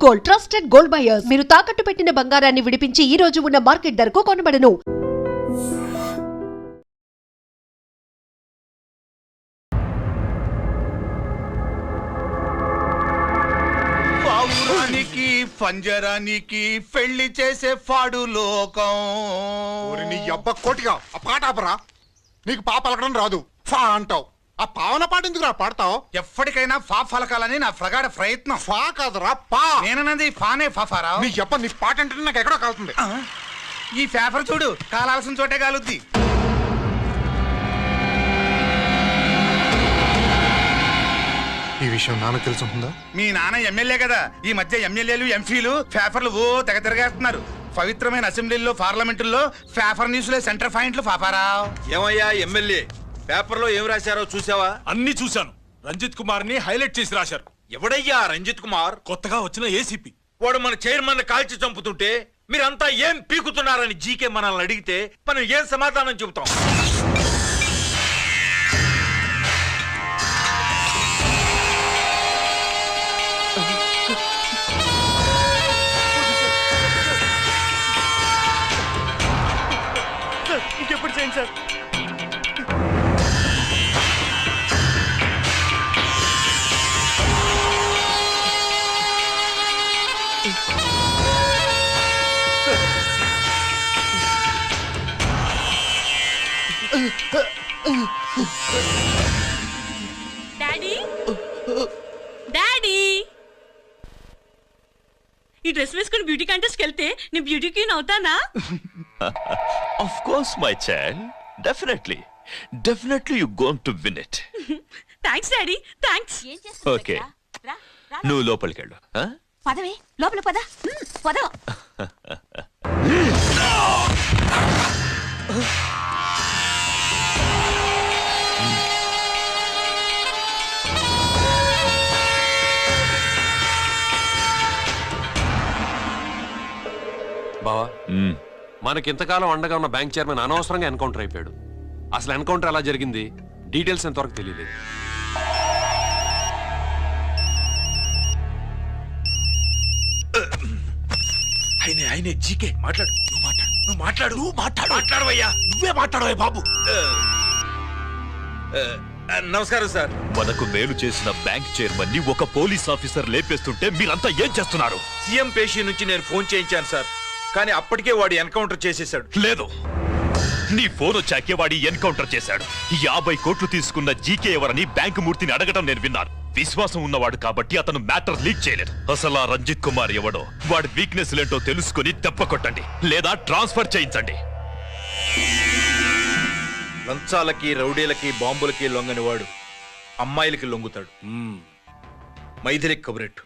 Gold, trusted gold buyers. మీరు తాకట్టు పెట్టిన బంగారాన్ని విడిపించి ఈ రోజు ఉన్న మార్కెట్ ధరకు కొనబడను. పంజరానికి పెళ్లి చేసే ఫాడు లోకం. నీ అబ్బ కోటిగా ఆ పాట ఆపరా. నీకు పా పలకడం రాదు, ఫా అంటావు. ఆ పావన పాట ఎందుకు రా పాడతావు? ఎప్పటికైనా ఫా ఫలకాలని నా ప్రగాఢ ప్రయత్నం. ఫా కాదురా పా. నేనన్నది ఫానే ఫారా. నీ అబ్బ నీ పాట అంటే నాకు ఎక్కడో కాలుతుంది. ఈ పేపర్ చూడు, కాలాల్సిన చోటే కాలుద్ది. ఈ విషయం నాన్న తెలుసుంటుందా? మీ నాన్న ఎమ్మెల్యే కదా. ఈ మధ్య ఎమ్మెల్యేలు ఎంపీలు పేపర్లు తెగ తిరగేస్తున్నారు. పవిత్రమైన అసెంబ్లీలో పార్లమెంటుల్లో పేపర్ న్యూస్లే సెంటర్ పాయింట్లు పాపారా. ఏమయ్యా ఎమ్మెల్యే, పేపర్లో ఏం రాశారో చూసావా? అన్ని చూశాను. రంజిత్ కుమార్ ని హైలైట్ చేసి రాశారు. ఎవడయ్యా రంజిత్ కుమార్? కొత్తగా వచ్చిన ఏసీపీ. వాడు మన చైర్మన్ కాల్చి చంపుతుంటే మీరంతా ఏం పీకుతున్నారని జీకే మనల్ని అడిగితే మనం ఏం సమాధానం చెబుతాం? ఇంకెప్పుడు చేయండి సార్. డాడీ డాడీ, ఈ డ్రెస్ వేసుకుని బ్యూటీ కాంటెస్ట్కి వెళ్తే నేను బ్యూటీ క్వీన్ అవుతానా? Of course, my child. Definitely. Definitely you're going to win it. Thanks daddy, thanks. Okay. నువ్వు లోపలికి వెళ్ళు. పదవే, లోపల పద. పద. బావా, మనకింతకాలం అండగా ఉన్న బ్యాంక్ చైర్మన్ అనవసరంగా ఎన్కౌంటర్ అయిపోయాడు. అసలు ఎన్కౌంటర్ ఎలా జరిగింది, డీటెయిల్స్ ఎంతవరకు తెలియదు. ఆయనే జీకే మాట్లాడు. మాట్లాడవయ్యా. నువ్వే మాట్లాడవే బాబు. నమస్కారం సార్. మనకు మేలు చేసిన బ్యాంక్ చైర్మన్ ని ఒక పోలీస్ ఆఫీసర్ లేపేస్తుంటే మీరంతా ఏం చేస్తున్నారు? సీఎం పేషీ నుంచి నేను ఫోన్ చేయించాను సార్, కానీ అప్పటికే వాడు ఎన్కౌంటర్ చేసేశాడు. లేదు, నీ ఫోన్ వచ్చాకే వాడి ఎన్కౌంటర్ చేశాడు. 50 కోట్లు తీసుకున్న జీకే ఎవరని బ్యాంకు మూర్తిని అడగటం నేను విన్నాను. విశ్వాసం ఉన్నవాడు కాబట్టి అతను మ్యాటర్ లీక్ చేయలేదు. అసలు ఆ రంజిత్ కుమార్ ఎవడో, వాడి వీక్నెస్ లేంటో తెలుసుకుని దెబ్బ కొట్టండి, లేదా ట్రాన్స్ఫర్ చేయించండి. లంచాలకి, రౌడీలకి, బాంబులకి లొంగని వాడు అమ్మాయిలకి లొంగుతాడు. మైథిలికి కబురెట్టు.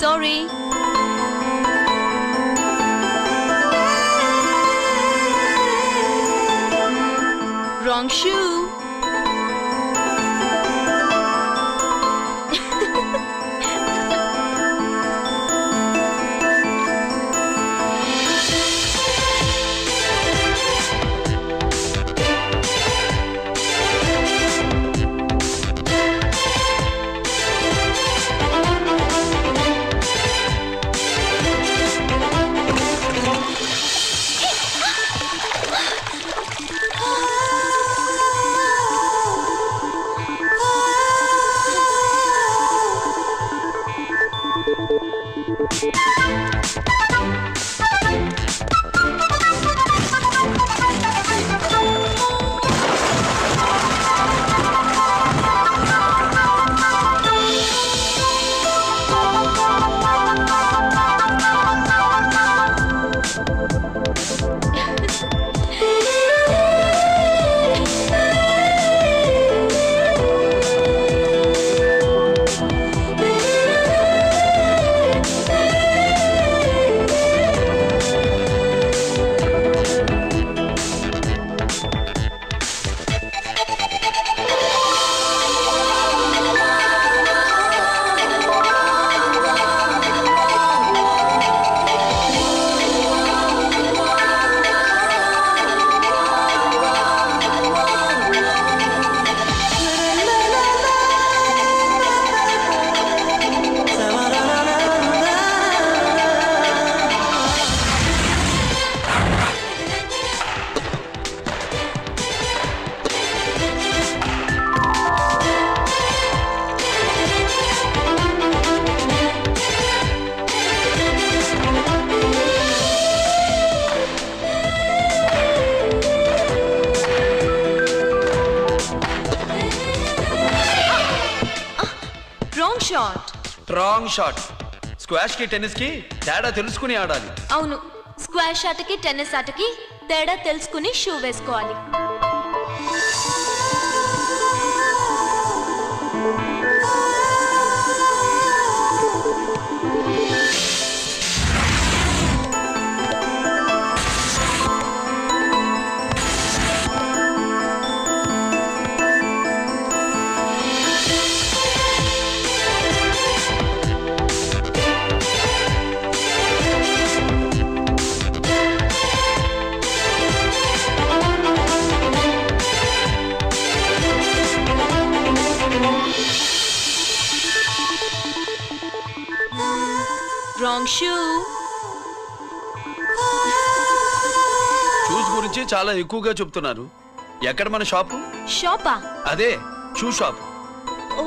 Sorry. Wrong shoe. Shot. Wrong shot. Squash కి టెన్నిస్ కి తేడా తెలుసుకుని ఆడాలి. అవును, స్క్వాష్ ఆటకి టెన్నిస్ ఆటకి తేడా తెలుసుకుని షూ వేసుకోవాలి. Wrong shoe. షూస్ గురించి చాలా ఎక్కువగా చెప్తున్నారు. ఎక్కడ మన షాపు? షాపా? అదే షూ షాప్. ఓ.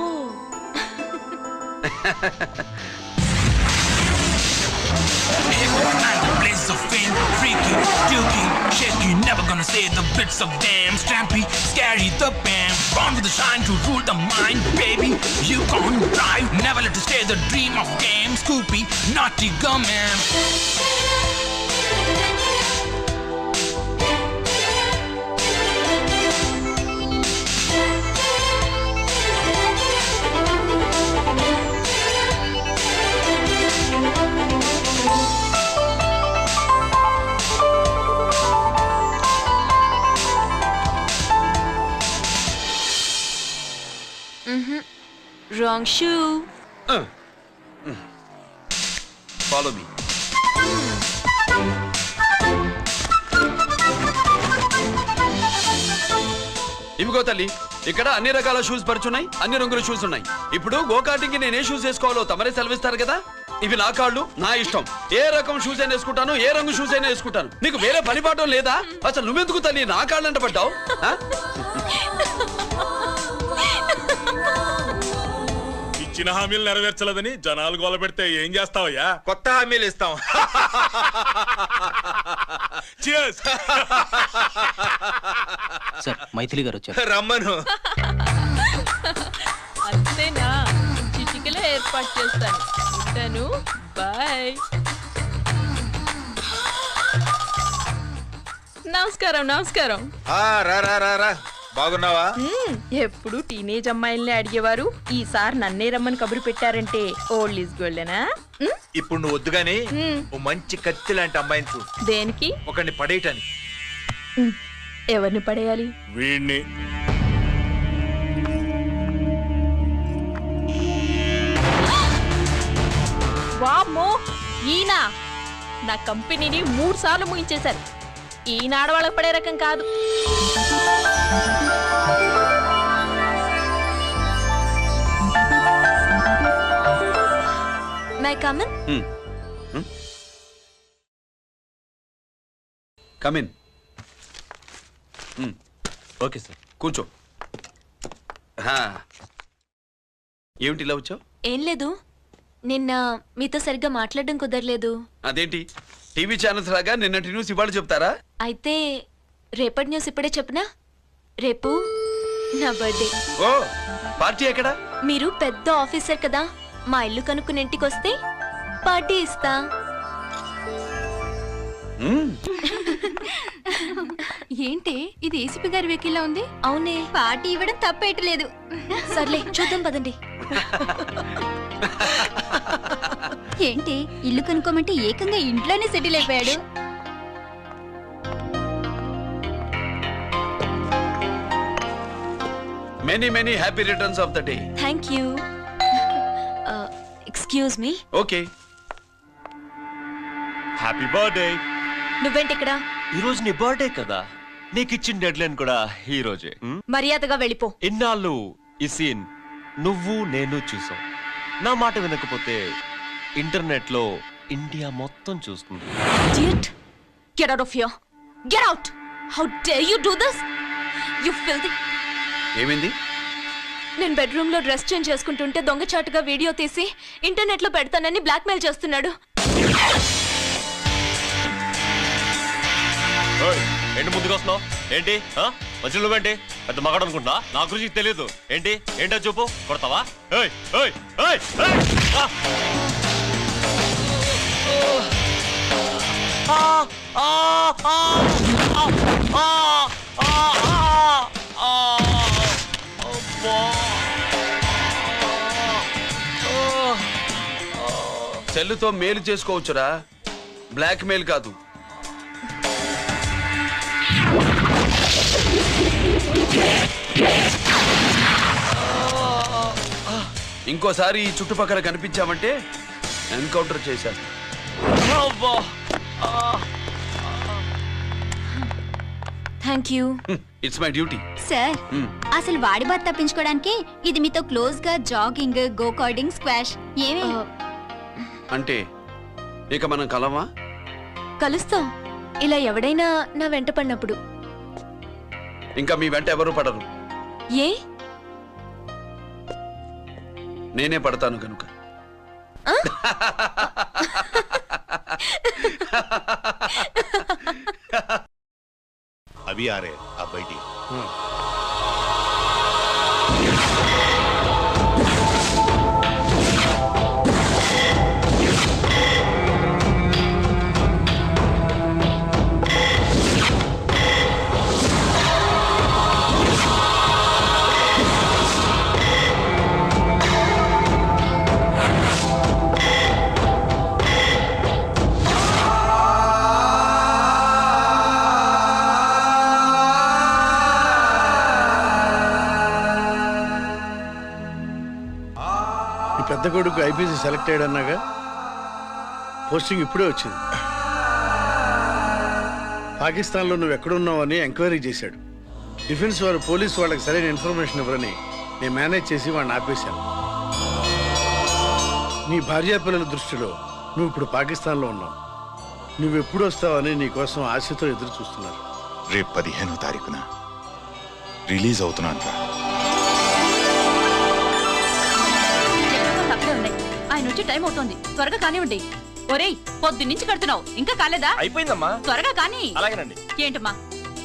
Place of fame, freaky, dukey, shaky, never gonna say the bits of damn stampy, scary the band, born with the shine to rule the mind, baby. You can't drive, never let it stay the dream of game, Scoopy, naughty gumman. Wrong shoe. Follow me. ఇవిగో తల్లి, ఇక్కడ అన్ని రకాల shoes పరుచున్నాయి, అన్ని రంగుల shoes ఉన్నాయి. ఇప్పుడు go-karting కి నేను ఏ షూస్ వేసుకోవాలో తమరే సెలవిస్తారు కదా. ఇవి నా కాళ్ళు, నా ఇష్టం. ఏ రకం షూస్ అయినా వేసుకుంటాను, ఏ రంగు షూస్ అయినా వేసుకుంటాను. నీకు వేరే పని పాఠం లేదా? అసలు నువ్వెందుకు తల్లి నా కాళ్ళంట పడ్డావు? ఇచ్చిన హామీలు నెరవేర్చలేదని జనాలు గోల పెడితే ఏం చేస్తావయ్యా? కొత్త హామీలు ఇస్తాం. Cheers. సార్, మైథిలి గారు వచ్చారు. రమ్మను. అంతేనా? చిటికలో ఏర్పాటు చేస్తాను. ఉంటాను. బాయ్. నమస్కారం. నమస్కారం. రా రా రా రా. బాగున్నావా? ఎప్పుడు టీనేజ్ అమ్మాయిల్ని అడిగేవారు, ఈసారి నన్నే రమ్మని కబురు పెట్టారంటే ఓల్డ్ ఈజ్ గోల్డెనా? ఇప్పుడు నువ్వు వద్దు గాని ఓ మంచి కత్తి లాంటి అమ్మాయిని చూడు. దేనికి? ఒకరిని పడేయటానికి. ఎవరిని పడేయాలి? వీణ్ణి. వామ్మో, ఈయన నా కంపెనీని 3 సార్లు ముగించేశారు. ఈయన ఆడవాళ్ళకి పడే రకం కాదు. My come on. Come in. Okay sir. కూర్చో. ఏమిటి ఇలా వచ్చావు? ఏం లేదు, నిన్న మీతో సరిగ్గా మాట్లాడడం కుదరలేదు. అదేంటి, టీవీ ఛానల్స్ లాగా నిన్నటి న్యూస్ ఇవాళ చెప్తారా? అయితే రేపటి న్యూస్ ఇప్పుడే చెప్పనా? రేపు నా బర్త్డే. ఓ, పార్టీ ఎక్కడా? మీరు పెద్ద ఆఫీసర్ కదా, మా ఇల్లు కనుక్కుని ఇంటికి వస్తే పార్టీ ఇస్తా. ఏంటి ఇది ఏసీపీ గారి వెకిల్లా ఉంది? అవునే, పార్టీ ఇవ్వడం తప్పేయట్లేదు. సర్లే చూద్దాం పదండి. ఏంటి ఇల్లు కొనుక్కోమంటే ఏకంగా ఇంట్లోనే సెటిల్ అయిపోయాడు. Many happy returns of the day. Thank you. Excuse me. Okay. Happy birthday. నువ్వేంటి ఇక్కడ? ఈ రోజు నీ బర్త్డే కదా, నీకు ఇచ్చిన డెడ్ లైన్ కూడా ఈ రోజే. మర్యాదగా వెళ్ళిపో. ఇన్నాళ్ళు ఈ సీన్ నువ్వు నేను చూసాం. నా మాట వినకపోతే ఇంటర్నెట్ లో ఇండియా మొత్తం చూస్తుంది. Idiot! Get out of here! Get out! How dare you do this? You filthy! ఏమైంది? నేను బెడ్రూమ్ లో డ్రెస్ చేంజ్ చేసుకుంటుంటే దొంగచాటుగా వీడియో తీసి ఇంటర్నెట్ లో పెడతానని బ్లాక్మెయిల్ చేస్తున్నాడు. ఏంటి ముందుకు వస్తున్నావు? ఏంటి మంచి నువ్వేంటి పెద్ద మగాడు అనుకుంటా నా గురించి తెలియదు ఏంటి ఏంటో చూపు కొడతావా ఏయ్ ఏయ్ ఏయ్ ఏయ్ సెల్లుతో మేలు చేసుకోవచ్చురా, బ్లాక్ మెయిల్ కాదు. ఇంకోసారి ఈ చుట్టుపక్కల కనిపించామంటే ఎన్కౌంటర్ చేశాను. Thank you. It's my duty. Sir, అసలు వాడి బాధ తప్పించుకోవడానికి ఇది మీతో క్లోజ్ గా జాగింగ్, గో కార్డింగ్, స్క్వాష్ ఏమే అంటే ఇక మనం కలవా? కలుస్తాం, ఇలా ఎవడైనా నా వెంట పడినప్పుడు. ఇంకా మీ వెంట ఎవరు పడరు. ఏ? నేనే పడతాను కనుక. अभी आ रहे आप बैठिए। పెద్ద కొడుకు ఐపీసీ సెలెక్ట్ అయ్యాడన్నాగా, పోస్టింగ్ ఇప్పుడే వచ్చింది. పాకిస్తాన్లో నువ్వు ఎక్కడున్నావు అని ఎంక్వైరీ చేశాడు. డిఫెన్స్ వారు పోలీసు వాళ్ళకి సరైన ఇన్ఫర్మేషన్ ఇవ్వరని నేను మేనేజ్ చేసి వాడిని ఆపేశాను. నీ భార్యా పిల్లల దృష్టిలో నువ్వు ఇప్పుడు పాకిస్తాన్లో ఉన్నావు. నువ్వు ఎప్పుడు వస్తావని నీ కోసం ఆశతో ఎదురు చూస్తున్నారు. రేపు 15వ తారీఖున రిలీజ్ అవుతున్నాను. ఆయన వచ్చి టైం అవుతోంది, త్వరగా కానివ్వండి. ఒరేయ్, పొద్దున్నుంచి కడుతున్నావు, ఇంకా కాలేదా? అయిపోయిందమ్మా. త్వరగా కానీ. అలాగేనండి. ఏంటమ్మా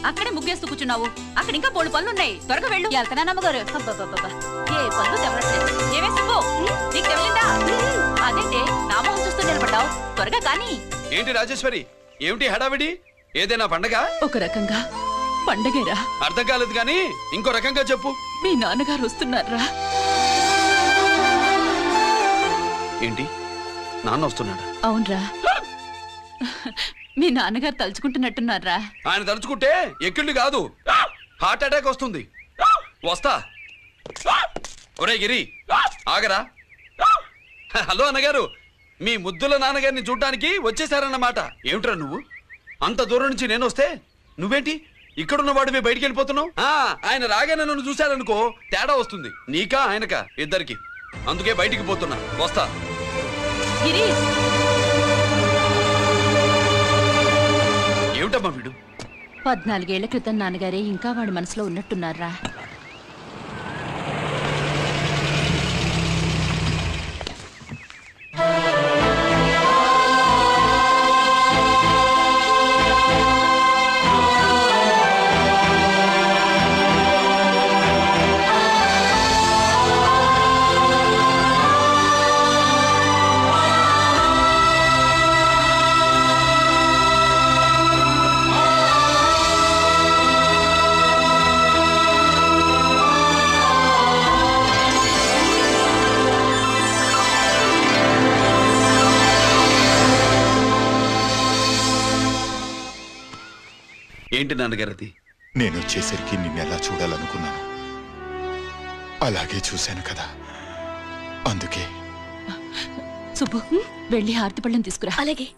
అక్కడే ముగ్గేస్తూ కూర్చున్నావు? అక్కడ ఇంకా బోళ్ళు పనులు ఉన్నాయి, త్వరగా వెళ్ళు. వెళ్తానా నమ్మగారు? అబ్బబ్బబ్బబ్బా, ఏ పనులు తెవలట్లేదు. ఏమే సుబ్బు, నీకు తెవలిందా? అదేంటే నా మొహం చూస్తూ నిలబడ్డావు, త్వరగా కానీ. ఏంటి రాజేశ్వరి, ఏమిటి హడావిడి? ఏదైనా పండగ? ఒక రకంగా పండగేరా. అర్థం కాలేదు కానీ ఇంకో రకంగా చెప్పు. మీ నాన్నగారు వస్తున్నారా? ఏంటి, నాన్న వస్తున్నాడా? అవునరా, మీ నాన్నగారు తలుచుకుంటున్నట్టున్నారా? ఆయన తలుచుకుంటే ఎక్కిళ్ళు కాదు, హార్ట్ అటాక్ వస్తుంది. వస్తా. ఒరే గిరి, ఆగరా. హలో అన్నగారు, మీ ముద్దుల నాన్నగారిని చూడ్డానికి వచ్చేసారన్నమాట. ఏమిట్రా నువ్వు? అంత దూరం నుంచి నేను వస్తే నువ్వేంటి ఇక్కడున్న వాడివి బయటికి వెళ్ళిపోతున్నావు? ఆయన రాగానే నన్ను చూశారనుకో తేడా వస్తుంది, నీకా ఆయనకా ఇద్దరికి. అందుకే బయటికి పోతున్నా, వస్తా. ఏమిటమ్మా వీడు? 14 ఏళ్ల క్రితం నాన్నగారే ఇంకా వాడి మనసులో ఉన్నట్టున్నారా? ఏంటి నాన్నగారది? నేను వచ్చేసరికి నిన్నెలా చూడాలనుకున్నాను అలాగే చూశాను కదా, అందుకే. సుబ్బు, వెళ్ళి హారతి పళ్ళని తీసుకురా. అలాగే.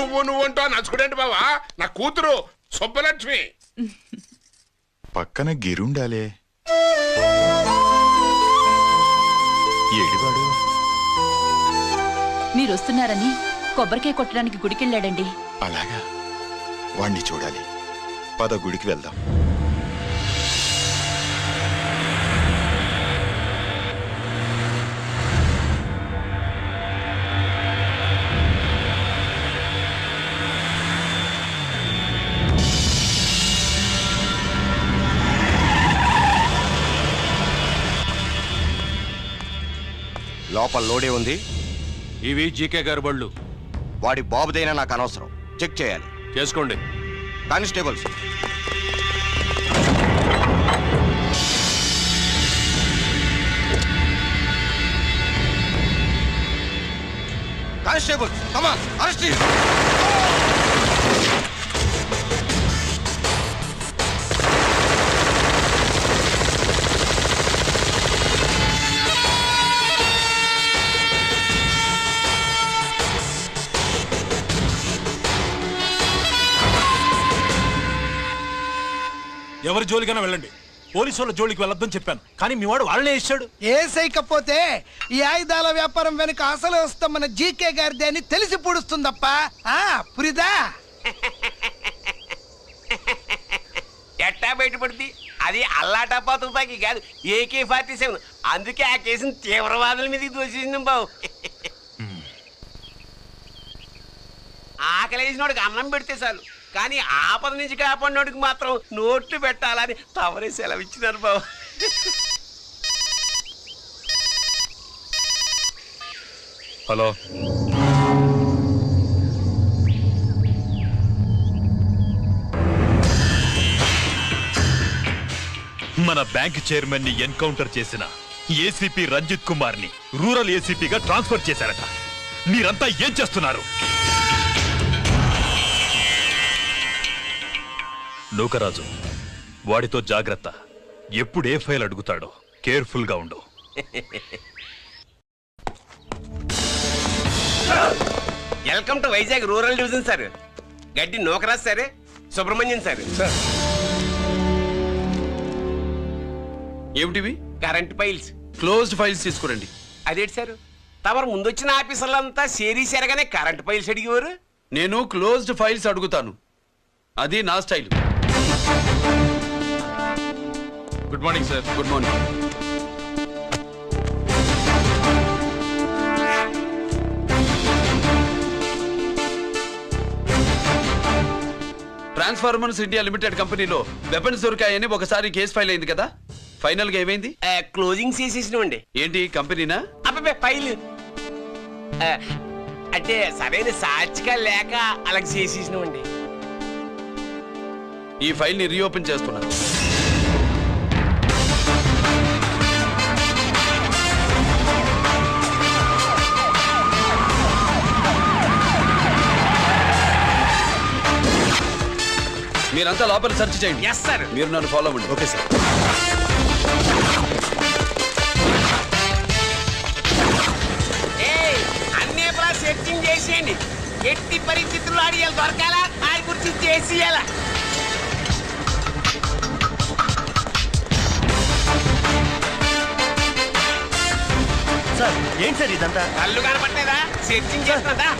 నువ్వు అంటూ నచ్చుకునేంటి బావా? నా కూతురు సుబ్బలక్ష్మి. పక్కన గిరుండాలే. ఏడివాడు మీరు వస్తున్నారని కొబ్బరికాయ కొట్టడానికి గుడికెళ్ళాడండి. అలాగా, వాణ్ణి చూడాలి. పద గుడికి వెళ్దాం. లోపల లోడే ఉంది. ఇవి జీకే గారి బళ్ళు. వాడి బాబుదైనా నాకు అనవసరం. చెక్ చేయాలి. చేసుకోండి. Constables, constables, come on, arrest him. ఎవరి జోలికైనా వెళ్ళండి, పోలీసు వాళ్ళ జోలికి వెళ్ళొద్దని చెప్పాను, కానీ మీ వాడు వాళ్ళనే ఇచ్చాడు. ఏసైకపోతే ఈ ఆయుధాల వ్యాపారం వెనుక అసలు వస్తాం మన జీకే గారిదే అని తెలిసి పూడుస్తుందప్ప. పురిదా ఎట్టా బయటపడుతుంది? అది అల్లాటప్పా తుపాకి కాదు, AK-47. అందుకే ఆ కేసుని తీవ్రవాదుల మీదకి దోషింది బావు. ఆకలేసినోడికి అన్నం పెడితే చాలు, కానీ ఆపద నుంచి కాపాడినోడికి మాత్రం నోట్లు పెట్టాలని తవరే సెలవు ఇచ్చినారు బాబు. హలో, మన బ్యాంక్ చైర్మన్ ని ఎన్కౌంటర్ చేసిన ఏసీపీ రంజిత్ కుమార్ ని రూరల్ ఏసీపీగా ట్రాన్స్ఫర్ చేశారట. మీరంతా ఏం చేస్తున్నారు? నూకరాజు, వాడితో జాగ్రత్త. ఎప్పుడు ఏ ఫైల్ అడుగుతాడో కేర్ఫుల్ గా ఉండు. Welcome to Vizag rural division sir. Gaddi Nookaraj sir, Subrahmanyam sir. ఏమిటివి? Current files. క్లోజ్డ్ ఫైల్స్ తీసుకురండి. అదేంటి సార్, తమరు ముందొచ్చిన ఆఫీసర్లంతా సేరీసారుగానే కరెంట్ ఫైల్స్ అడిగేవారు. నేను క్లోజ్డ్ ఫైల్స్ అడుగుతాను, అది నా style. Good morning sir. Good morning. Transformers India limited కంపెనీలో వెపన్స్ దొరికాయని ఒకసారి కేసు ఫైల్ అయింది కదా, ఫైనల్ గా ఏమైంది? క్లోజింగ్ చేసేసినవండి. ఏంటి కంపెనీనా? అబ్బాయి ఫైల్ అంటే సరైన సాక్షిగా లేక అలాగ చేసేసినవండి. ఈ ఫైల్ ని రీఓపెన్ చేస్తున్నా. మీరంతా లోపల సెర్చ్ చేయండి. Yes sir. మీరు నన్ను ఫాలో అవ్వండి. Okay sir. అన్నీ సెర్చింగ్ చేసేయండి. ఎట్టి పరిస్థితుల్లో ఆడియాలు దొరకాలా, ఆడి గురించి చేసేయాలా. సార్ ఏంటి సార్ ఇదంతా? కళ్ళు కనపట్టలేదా? సెర్చింగ్ చేస్తుందా?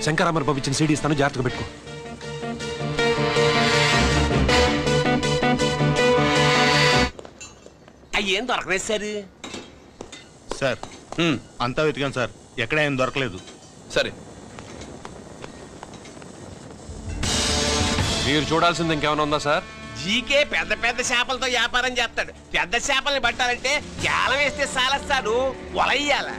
శంకరామర్ పంపించిన సీడీ ఇస్తాను, జాగ్రత్తగా పెట్టుకో. అయ్యేం దొరకలేదు సార్. సార్ అంతా వెతికాను సార్, ఎక్కడ ఏం దొరకలేదు. సరే, మీరు చూడాల్సింది ఇంకేమైనా ఉందా సార్? జీకే పెద్ద పెద్ద చేపలతో వ్యాపారం చేస్తాడు. పెద్ద చేపల్ని పట్టాలంటే కేలం వేస్తే సాలస్తాడు, వలయ్యాల.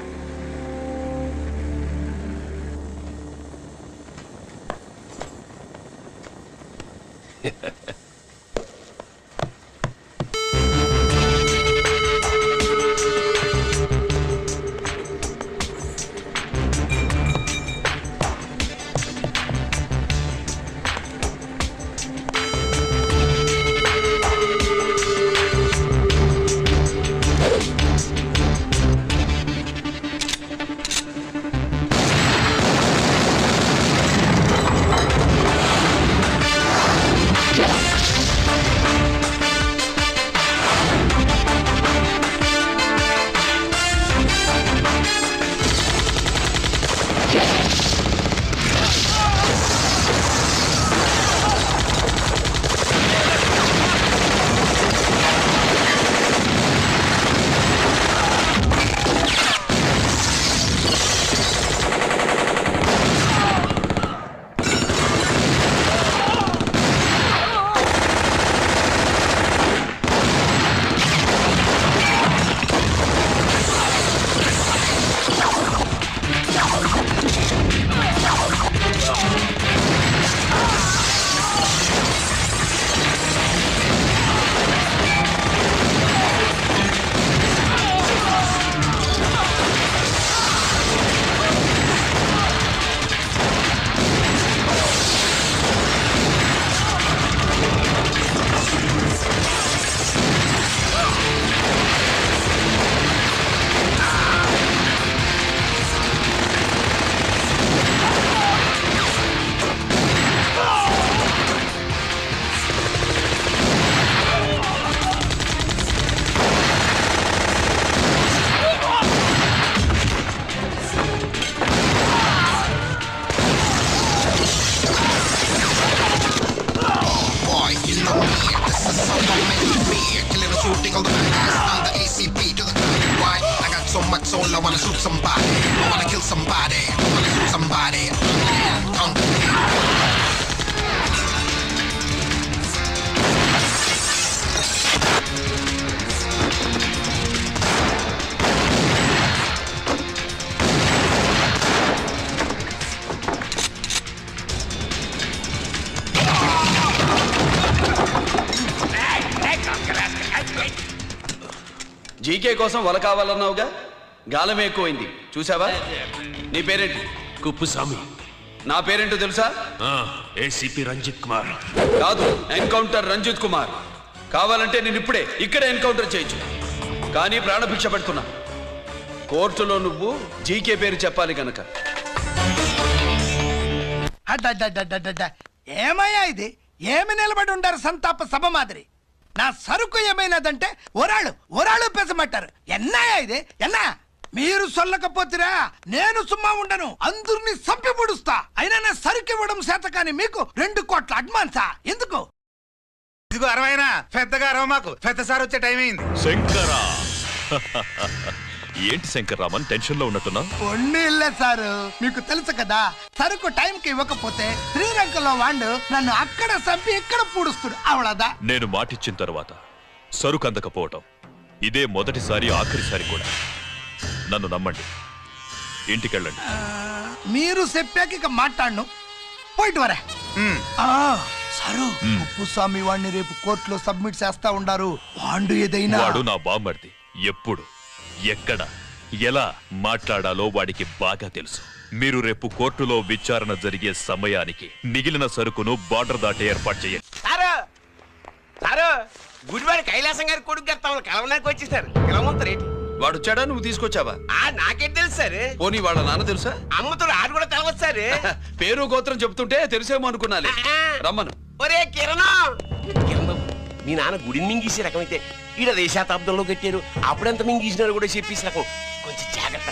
జీకే కోసం వల కావాలన్నావుగా, గాలమే ఎక్కువైంది చూసావా? నీ పేరేంటి? కుప్పుస్వామి. నా పేరేంటో తెలుసా? ఏసీపీ రంజిత్ కుమార్. కాదు, ఎన్కౌంటర్ రంజిత్ కుమార్. కావాలంటే నేను ఇప్పుడే ఇక్కడే ఎన్కౌంటర్ చేయొచ్చు, కానీ ప్రాణభిక్ష పెడుతున్నా. కోర్టులో నువ్వు జీకే పేరు చెప్పాలి కనుక. ఏమయ్యా ఇది? ఏమి నిలబడి ఉండారు సంతాప సభ మాదిరి? నా సరుకు ఏమైనదంటే ఒరాళ్ళు పెసమంటారు. ఎన్నాయా ఇది? ఎన్నా మీరు సొల్లకపోతురా నేను సుమ్మా ఉండను, అందరినీ సంపి పొడుస్తా. అయినా నా సరుకు ఇవ్వడం చేత కానీ మీకు 2 కోట్ల అడ్వాన్సా? ఎందుకు? ఇదిగో అరవైనా పెద్దగా అరవ, మాకు పెద్ద సార్ వచ్చే టైం అయింది. శంకరా ఏంటి శంకర్ రామన్ టెన్షన్ లో ఉన్నట్టున్నా? ఇల్లే సారు, మీకు తెలుసు కదా, సరుకు టైంకి ఇవ్వకపోతే శ్రీరంగంలో వాడు నన్ను అక్కడ చంపి ఇక్కడ పూడుస్తుడు. అవడదా? నేను మాటిచ్చిన తర్వాత సరుకు అందకపోవటం ఇదే మొదటిసారి, ఆఖరిసారి కూడా. నన్ను నమ్మండి, ఇంటికెళ్ళండి. మీరు చెప్పాక ఇక మాట్లాడను, పోయిట్ వరే. సారు, ఉప్పుస్వామి వాడిని రేపు కోర్టులో సబ్మిట్ చేస్తా ఉండారు. వాడు ఏదైనా వాడు నా బామ్మర్ది. ఎప్పుడు, ఎక్కడ, ఎలా మాట్లాడాలో వాడికి బాగా తెలుసు. మీరు రేపు కోర్టులో విచారణ జరిగే సమయానికి మిగిలిన సరుకును బార్డర్ దాటి ఏర్పాటు చేయండి. గుడివాడి కైలాసం గారి కొడుకు గారు తమను కలవడానికి వచ్చేసారు. పిలవమంటారేంటి? వాడు వచ్చాడా, నువ్వు తీసుకొచ్చావా? నాకేం తెలుసు సార్. పోనీ వాళ్ళ నాన్న తెలుసా? అమ్మతో ఆడు కూడా తెలవచ్చు సార్. పేరు గోత్రం చెప్తుంటే తెలిసేమో అనుకున్నాలే. రమ్మను. ఒరే కిరణ్ బాబు, మీ నాన్న గుడిని మింగేసే రకమైతే ఈడ 10వ శతాబ్దంలో కట్టారు. అప్పుడెంత మింగేసినారు కూడా చెప్పేసి రకం. కొంచెం జాగ్రత్త.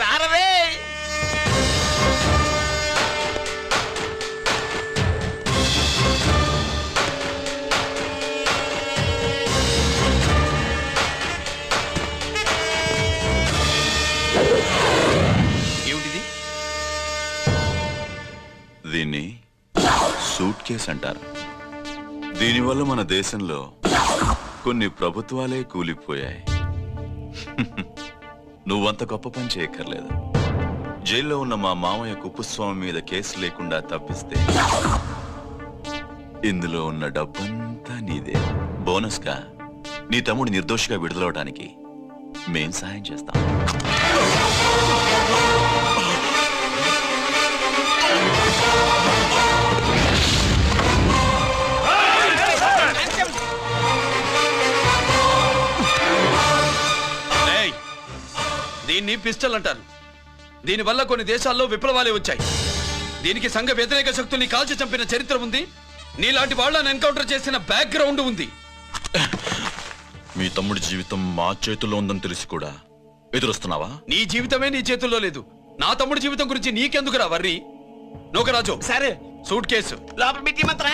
రారవే. ఏమిటిది? దీన్ని సూట్ కేస్ అంటారు. దీనివల్ల మన దేశంలో కొన్ని ప్రభుత్వాలే కూలిపోయాయి. నువ్వంత గొప్ప పని చేయక్కర్లేదు. జైల్లో ఉన్న మా మామయ్య కుప్పుస్వామి మీద కేసు లేకుండా తప్పిస్తే ఇందులో ఉన్న డబ్బంతా నీదే. బోనస్గా నీ తమ్ముడు నిర్దోషిగా విడుదలవడానికి మేం సాయం చేస్తాం. దీన్ని పిస్టల్ అంటారు. దీనివల్ల కొన్ని దేశాల్లో విప్లవాలే వచ్చాయి. దీనికి సంఘ వ్యతిరేక శక్తుల్ని కాల్చి చంపిన చరిత్ర ఉంది. నీలాంటి వాళ్ళని ఎన్కౌంటర్ చేసిన బ్యాక్గ్రౌండ్ ఉంది. మీ తమ్ముడి జీవితం మా చేతుల్లో ఉందని తెలిసి కూడా ఎదురొస్తున్నావా? నీ జీవితమే నీ చేతుల్లో లేదు. నా తమ్ముడి జీవితం గురించి నీకెందుకురా వర్రి? నోకరాజు, సరే సూట్ కేసు లోపల పెట్టి మంత్రా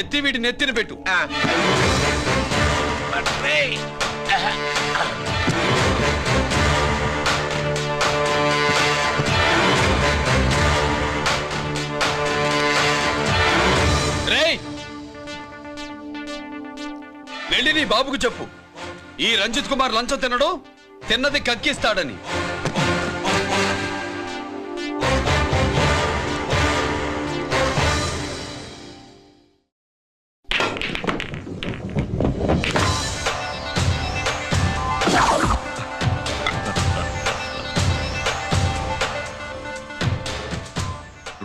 ఎత్తి వీటి నెత్తిన పెట్టు. వెళ్ళి నీ బాబుకు చెప్పు, ఈ రంజిత్ కుమార్ లంచం తినడు, తిన్నది కక్కిస్తాడని.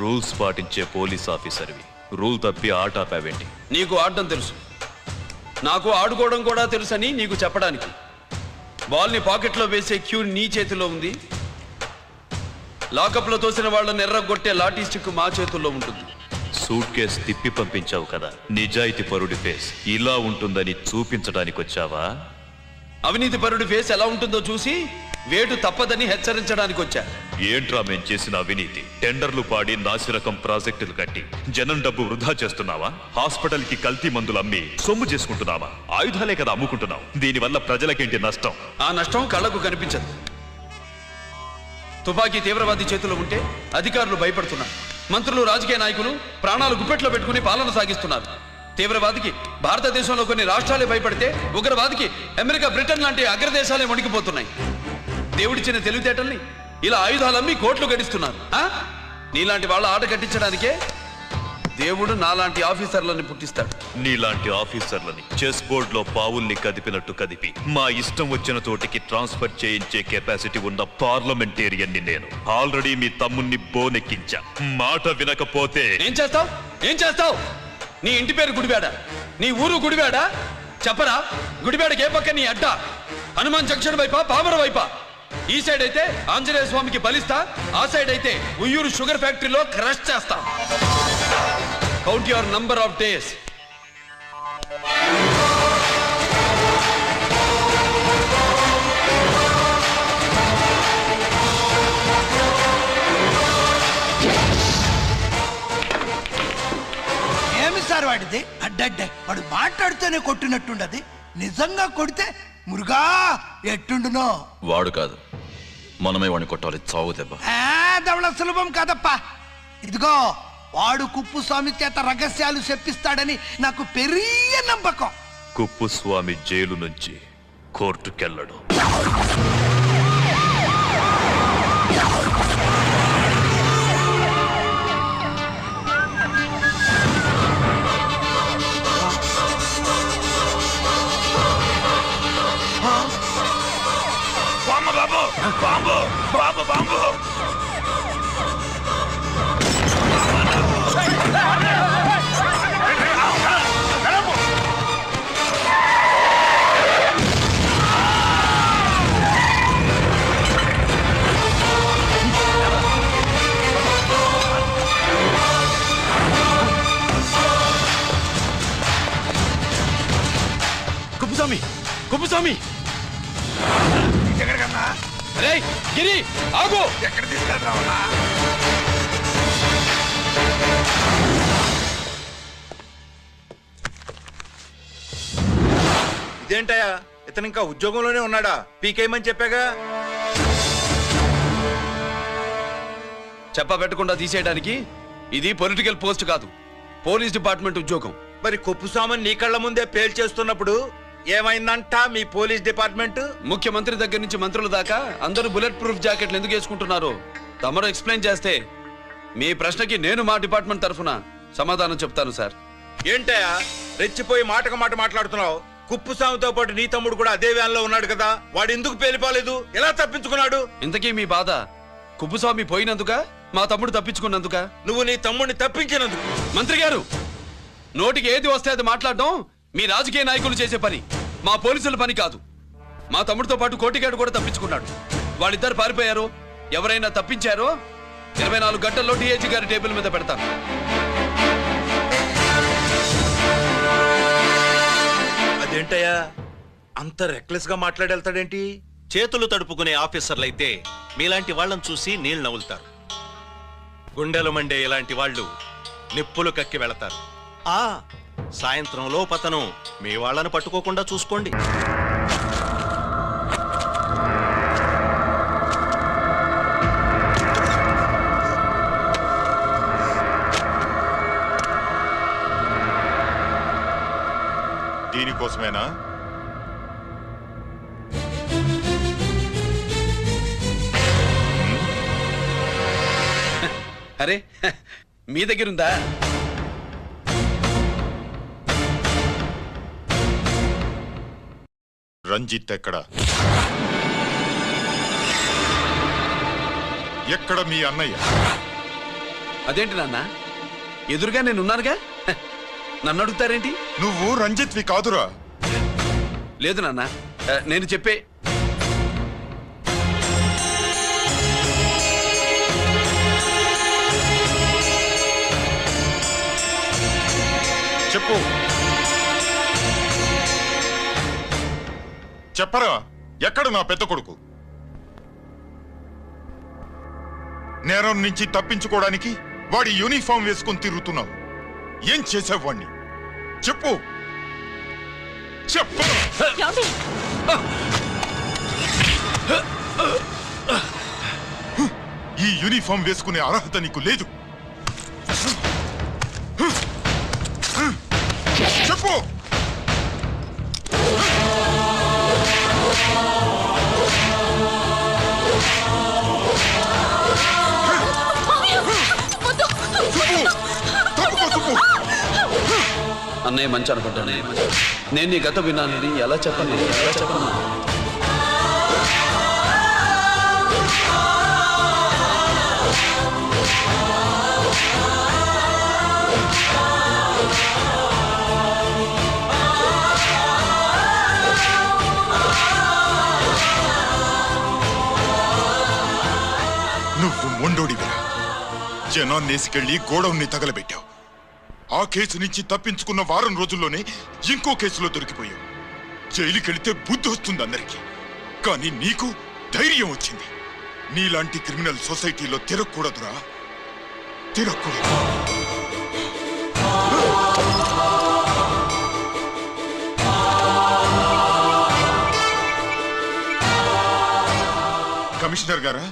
రూల్స్ పాటించే పోలీస్ ఆఫీసర్వి రూల్ తప్పి ఆట ఆపావేంటి? నీకు ఆడడం తెలుసు, నాకు ఆడుకోవడం కూడా తెలుసని నీకు చెప్పడానికి. బాల్ని పాకెట్లో వేసే క్యూ నీ చేతిలో ఉంది. లాకప్లో తోసిన వాళ్ళని ఎర్రగొట్టే లాఠీ స్టిక్ మా చేతుల్లో ఉంటుంది. సూట్ కేసు తిప్పి పంపించావు కదా, నిజాయితీ పరుడి ఫేస్ ఇలా ఉంటుందని చూపించడానికి వచ్చావా? అవినీతి పరుడి ఫేస్ ఎలా ఉంటుందో చూసి వేటు తప్పదని హెచ్చరించడానికి వచ్చా. ఏంట్రా మేం చేసిన అవినీతి? టెండర్లు పాడి నాసిరకం ప్రాజెక్టులు కట్టి జనం డబ్బు వృధా చేస్తున్నావా? హాస్పిటల్ కి కల్తీ మందులు అమ్మి సొమ్ము చేసుకుంటున్నావా? ఆయుధాలే కదా అమ్ముకుంటున్నావు. దీనివల్ల ప్రజలకేంటి నష్టం? ఆ నష్టం కళ్ళకు కనిపించదు. తుపాకీ తీవ్రవాది చేతిలో ఉంటే అధికారులు భయపడుతున్నారు. మంత్రులు, రాజకీయ నాయకులు ప్రాణాలు గుప్పెట్లో పెట్టుకుని పాలన సాగిస్తున్నారు. తీవ్రవాదికి భారతదేశంలో కొన్ని రాష్ట్రాలే భయపడితే ఉగ్రవాదికి అమెరికా, బ్రిటన్ లాంటి అగ్రదేశాలే వణికిపోతున్నాయి. దేవుడిచ్చిన తెలివితేటల్ని ఇలా ఆయుధాలమ్మి కోట్లు గడిస్తున్నారు. నీలాంటి వాళ్ళ ఆట కట్టించడానికే దేవుడు నాలాంటి ఆఫీసర్లని పుట్టిస్తాడు. నీలాంటి ఆఫీసర్లని చెస్ బోర్డ్ లో పావుల్ని కదిపినట్టు కదిపి మా ఇష్టం వచ్చిన చోటికి ట్రాన్స్ఫర్ చేయించే కెపాసిటీ ఉన్న పార్లమెంటేరియన్ని నేను. ఆల్రెడీ మీ తమ్ముణ్ణి బోనెక్కించా. మాట వినకపోతే ఏం చేస్తావు? నీ ఇంటి పేరు గుడివాడ, నీ ఊరు గుడివాడ. చెప్పరా, గుడివాడకి ఏ పక్క నీ అడ్డ? హనుమాన్ జంక్షన్ వైపా, పామర వైపా? ఈ సైడ్ అయితే ఆంజనేయ స్వామికి బలిస్తా, ఆ సైడ్ అయితే ఉయ్యూరు షుగర్ ఫ్యాక్టరీలో క్రష్ చేస్తా. Count your number of days. ఏమి సార్ వాడిది? అడ్డడ్డే వాడు మాట్లాడుతూనే కొట్టినట్టుండది. నిజంగా కొడితే మురుగా ఎట్టుండునో. వాడు కాదు, మనమే వాడిని కొట్టాలి. చావు దెబ్బ. దవళ సులభం కాదప్పా. ఇదిగో వాడు కుప్పుస్వామి చేత రహస్యాలు చెప్పిస్తాడని నాకు పెరియ నమ్మకం. కుప్పుస్వామి జైలు నుంచి కోర్టుకెళ్ళడు. బాంబు బాంబు బాంబు కుప్పుస్వామి ఎక్కడికన్నా? రే గిరి ఆగు. ఎక్కడ తీసుకెళ్తావన్నా? ఇదేంటయ్యా, ఇతను ఇంకా ఉద్యోగంలోనే ఉన్నాడా? పీకేయమని చెప్పాగా. చెప్పబెట్టకుండా తీసేయడానికి ఇది పొలిటికల్ పోస్ట్ కాదు, పోలీస్ డిపార్ట్మెంట్ ఉద్యోగం. మరి కుప్పుస్వామిని నీ కళ్ళ ముందే పేల్చేస్తున్నప్పుడు ఏమైందంట మీ పోలీస్ డిపార్ట్మెంట్? ముఖ్యమంత్రి దగ్గర నుంచి మంత్రుల దాకా అందరూ బుల్లెట్ ప్రూఫ్ జాకెట్లు ఎందుకు వేసుకుంటున్నారు తమరు ఎక్స్ప్లెయిన్ చేస్తే మీ ప్రశ్నకి నేను మా డిపార్ట్మెంట్ తరఫున సమాధానం చెప్తాను సార్. ఏంటయ్యా రెచ్చిపోయి మాటకు మాట మాట్లాడుతున్నావు? కుప్పుస్వామితో పాటు నీ తమ్ముడు కూడా అదే వ్యాన్లో ఉన్నాడు కదా, వాడు ఎందుకు పేలిపోలేదు? ఎలా తప్పించుకున్నాడు? ఇంతకీ మీ బాధ కుప్పుస్వామి పోయినందుక, మా తమ్ముడు తప్పించుకున్నందుక? నువ్వు నీ తమ్ముడిని తప్పించినందుకు. మంత్రి గారు, నోటికి ఏది వస్తే అది మాట్లాడడం మీ రాజకీయ నాయకులు చేసే పని, మా పోలీసుల పని కాదు. మా తమ్ముడితో పాటు కోటిగాడు కూడా తప్పించుకున్నాడు. వాళ్ళిద్దరు పారిపోయారు. ఎవరైనా తప్పించారో 24 గంటల్లో డిఐజీ గారి టేబుల్ మీద పెడతాను. అదేంటయ్యా అంత రెక్లెస్ గా మాట్లాడేళ్తాడేంటి? చేతులు తడుపుకునే ఆఫీసర్లైతే మీలాంటి వాళ్ళని చూసి నీళ్ళు నవ్వులుతారు. గుండెలు మండే ఇలాంటి వాళ్ళు నిప్పులు కక్కి వెళతారు. సాయంత్రం లోపతను మీ వాళ్ళని పట్టుకోకుండా చూసుకోండి. దీనికోసమేనా? అరే మీ దగ్గరుందా? రంజిత్ ఎక్కడ? ఎక్కడ మీ అన్నయ్య? అదేంటి నాన్న ఎదురుగా నేనున్నానుగా నన్ను అడుగుతారేంటి? నువ్వు రంజిత్వి కాదురా. లేదు నాన్న నేను చెప్పే చెప్పు. చెప్పరా, ఎక్కడ నా పెద్ద కొడుకు? నేరం నుంచి తప్పించుకోవడానికి వాడి యూనిఫామ్ వేసుకొని తిరుగుతున్నావు. ఏం చేసావు వాణ్ణి? చెప్పు చెప్పు. ఈ యూనిఫామ్ వేసుకునే అర్హత నీకు లేదు. చెప్పు. అన్నయ్య మంచి అనుకుంటానే. నేను నీ గత విన్నానని ఎలా చెప్పను? నువ్వు మొండోడివిరా. జనాన్నేసుకెళ్లి గోడౌన్ని తగలబెట్టావు. ఆ కేసు నుంచి తప్పించుకున్న వారం రోజుల్లోనే ఇంకో కేసులో దొరికిపోయావు. జైలుకెళ్తే బుద్ధి వస్తుంది అందరికీ, కానీ నీకు ధైర్యం వచ్చింది. నీలాంటి క్రిమినల్ సొసైటీలో తిరగకూడదురా, తిరగకూడదు. కమిషనర్ గారా,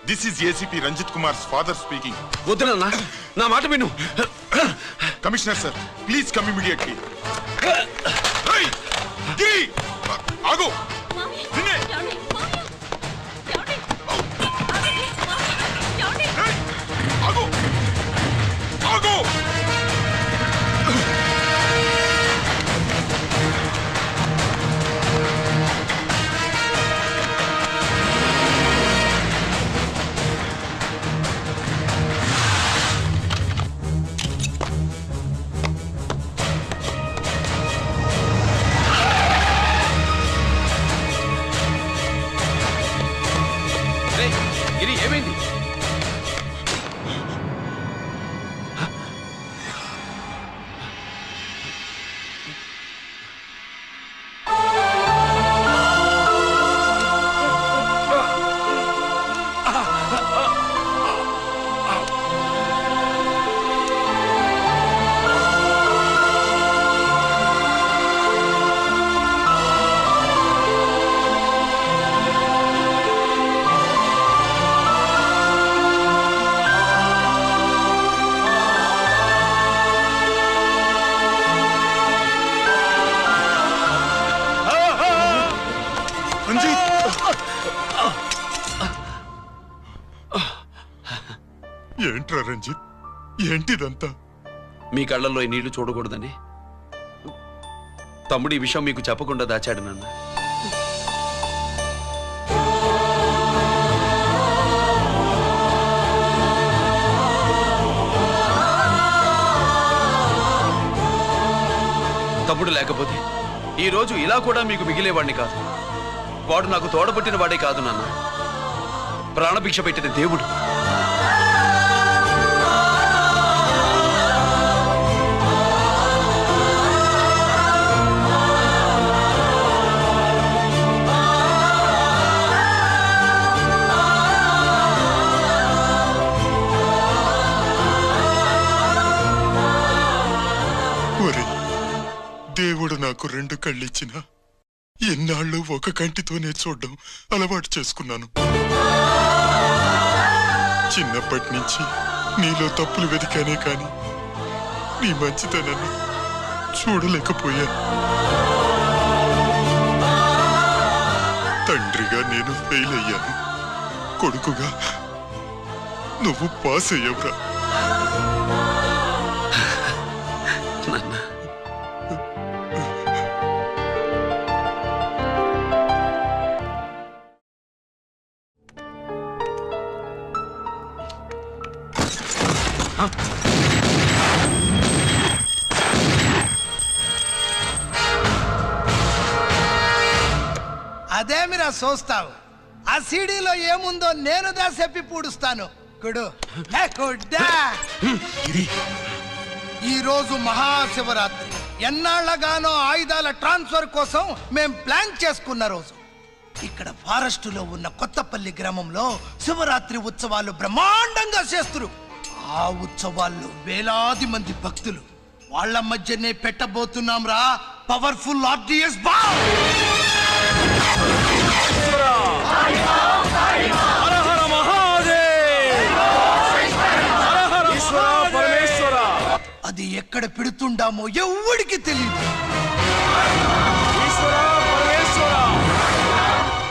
this is ACP Ranjith Kumar father speaking. వద్దునన్నా, నా మాట విను. Commissioner sir, please come immediately. ఆగు. ఆగు. ఆగు. ఇది ఏమైంది? ఏంట్రా రంజిత్, ఏంటిదంతా? మీ కళ్ళల్లో ఈ నీళ్లు చూడకూడదని తమ్ముడు ఈ విషయం మీకు చెప్పకుండా దాచాడు నాన్న. తమ్ముడు లేకపోతే ఈ రోజు ఇలా కూడా మీకు మిగిలేవాడిని కాదు. వాడు నాకు తోడబుట్టిన వాడే కాదు నాన్న, ప్రాణభిక్ష పెట్టిన దేవుడు. దేవుడు నాకు 2 కళ్ళిచ్చినా ఎన్నాళ్ళు ఒక కంటితోనే చూడడం అలవాటు చేసుకున్నాను. చిన్నప్పటి నుంచి నీలో తప్పులు వెతికానే కాని నీ మంచితనాన్ని చూడలేకపోయాను. తండ్రిగా నేను ఫెయిల్ అయ్యాను, కొడుకుగా నువ్వు పాస్ అయ్యావురా. అదేమిరా చూస్తావు? ఆ సీడీలో ఏముందో నేను దా చెప్పి పూడుస్తాను. కుడు ఈ రోజు మహాశివరాత్రి. ఎన్నాళ్లగానో ఆయుధాల ట్రాన్స్ఫర్ కోసం మేం ప్లాన్ చేసుకున్న రోజు. ఇక్కడ ఫారెస్ట్ లో ఉన్న కొత్తపల్లి గ్రామంలో శివరాత్రి ఉత్సవాలు బ్రహ్మాండంగా చేస్తురు. ఆ ఉత్సవాల్లో వేలాది మంది భక్తులు. వాళ్ళ మధ్యనే పెట్టబోతున్నాం రా పవర్ఫుల్ ఆర్డిఎస్ బాంబ్. అది ఎక్కడ పెడుతుండామో ఎవ్వడికి తెలియదు.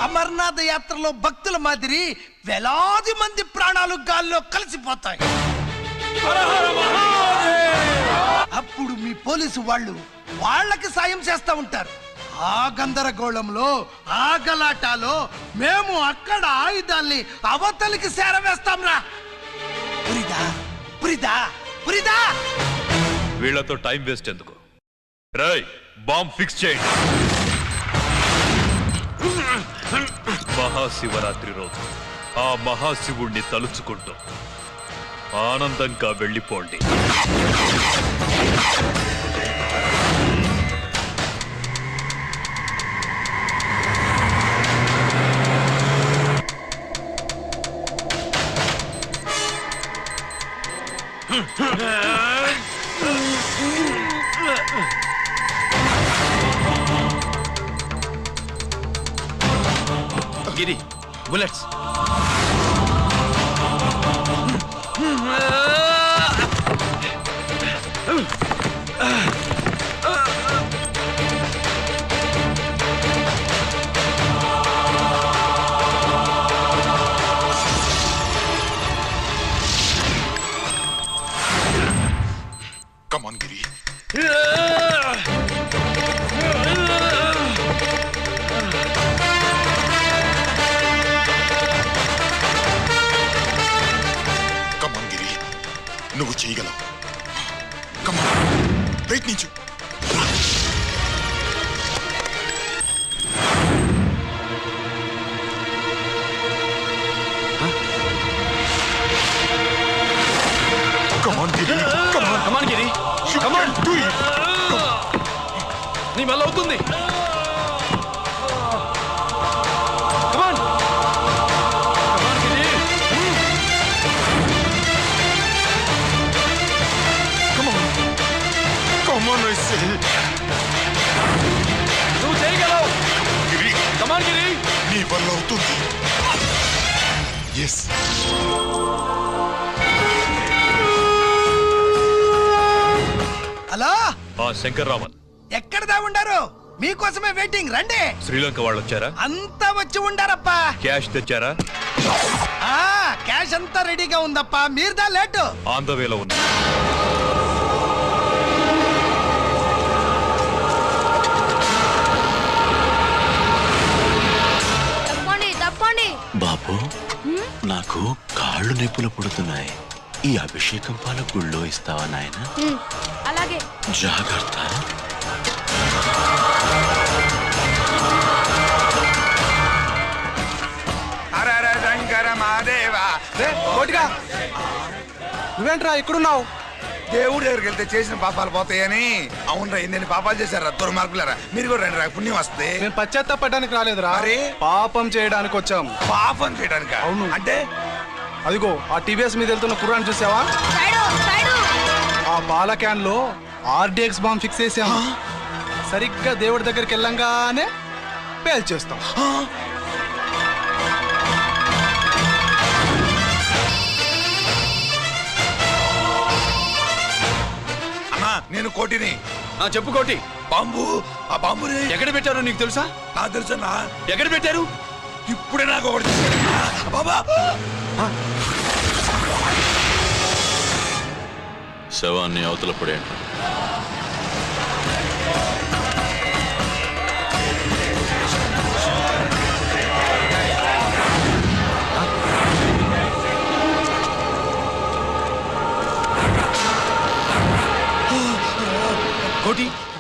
అమర్నాథ్ యాత్రలో భక్తుల మాదిరి వేలాది మంది ప్రాణాలు గాల్లో కలిసిపోతాయి. అప్పుడు మీ పోలీసు వాళ్ళు వాళ్ళకి సాయం చేస్తా ఉంటారు. ఆ గందరగోళంలో ఆ గలాటాలో మేము అక్కడ ఆయుధాల్ని అవతలికి చేరవేస్తాం రా. పురిదా పురిదా పురిదా. వీళ్లతో టైం వేస్ట్ ఎందుకు? రై బాంబ్ ఫిక్స్ చేయండి. మహాశివరాత్రి రోజు ఆ మహాశివుణ్ణి తలుచుకుంటూ ఆనందంగా వెళ్ళిపోండి. గిరి బుల్లెట్స్. Come on, Giri. నువ్వు చేయగలవు. ప్రయత్నించు. నీ వల్ల అవుతుంది. నువ్వు చేయగలవు గిరి. కమాన్ గిరి, నీ వల్ల అవుతుంది. ఎస్. హలో శంకర్రామన్, ఎక్కడ దా ఉండారు? మీకోసమే వెయిటింగ్. రండి. శ్రీలంక వాళ్ళు వచ్చారా? అంతా వచ్చి ఉండారప్పా. క్యాష్ తెచ్చారా? క్యాష్ అంతా రెడీగా ఉందప్పా. మీరుదా లేటు. ఆన్ ద వేలో ఉన్నా. బాబు, నాకు కాళ్ళు నొప్పులు పుడుతున్నాయి. ఈ అభిషేకం పాల గుళ్ళో ఇస్తావా నాయన? అలాగే. జాగ్రత్త. నువ్వేంట్రా ఇక్కడున్నావు? దేవుడి దగ్గరికి వెళ్తే చేసిన పాపాలు పోతాయని. అవునరా, ఎన్ని పాపాలు చేశారా దుర్మార్గులారా. మీరు కూడా రండి రా, పుణ్యం వస్తే. నేను పశ్చాత్తాపడడానికి రాలేదురా, పాపం చేయడానికి వచ్చాం. పాపం చేయడానికి? అవును. అంటే అదిగో ఆ టీవీఎస్ మీద వెళ్తున్న కుర్రాన్ని చూసావా? ఆ పాల క్యాన్ లో ఆర్డిఎక్స్ బాంబ్ ఫిక్స్ చేసాం. సరిగ్గా దేవుడి దగ్గరికి వెళ్ళంగానే పేల్చేస్తాం. నేను కోటిని. చెప్పు కోటి. బాంబు, ఆ బాంబుని ఎక్కడ పెట్టారో నీకు తెలుసా? నాకు తెలుసన్నా. ఎక్కడ పెట్టారు? ఇప్పుడే నాకు ఒకటి బాబా. శవాన్ని అవతల పడేయండి.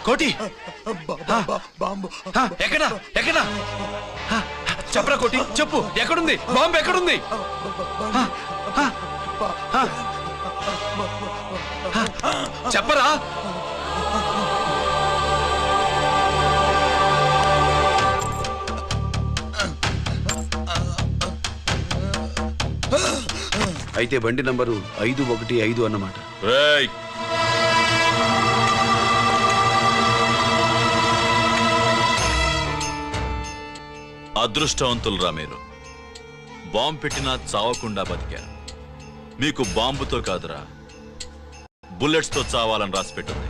కోటి ఎక్కడా ఎక్కడా చెప్పరా కోటి చెప్పు ఎక్కడుంది బాంబు ఎక్కడుంది చెప్పరా అయితే బండి నంబరు 515 అన్నమాట. అదృష్టవంతులురా మీరు. బాంబు పెట్టినా చావకుండా బతికారు. మీకు బాంబుతో కాదురా బుల్లెట్స్ తో చావాలని రాసి పెట్టింది.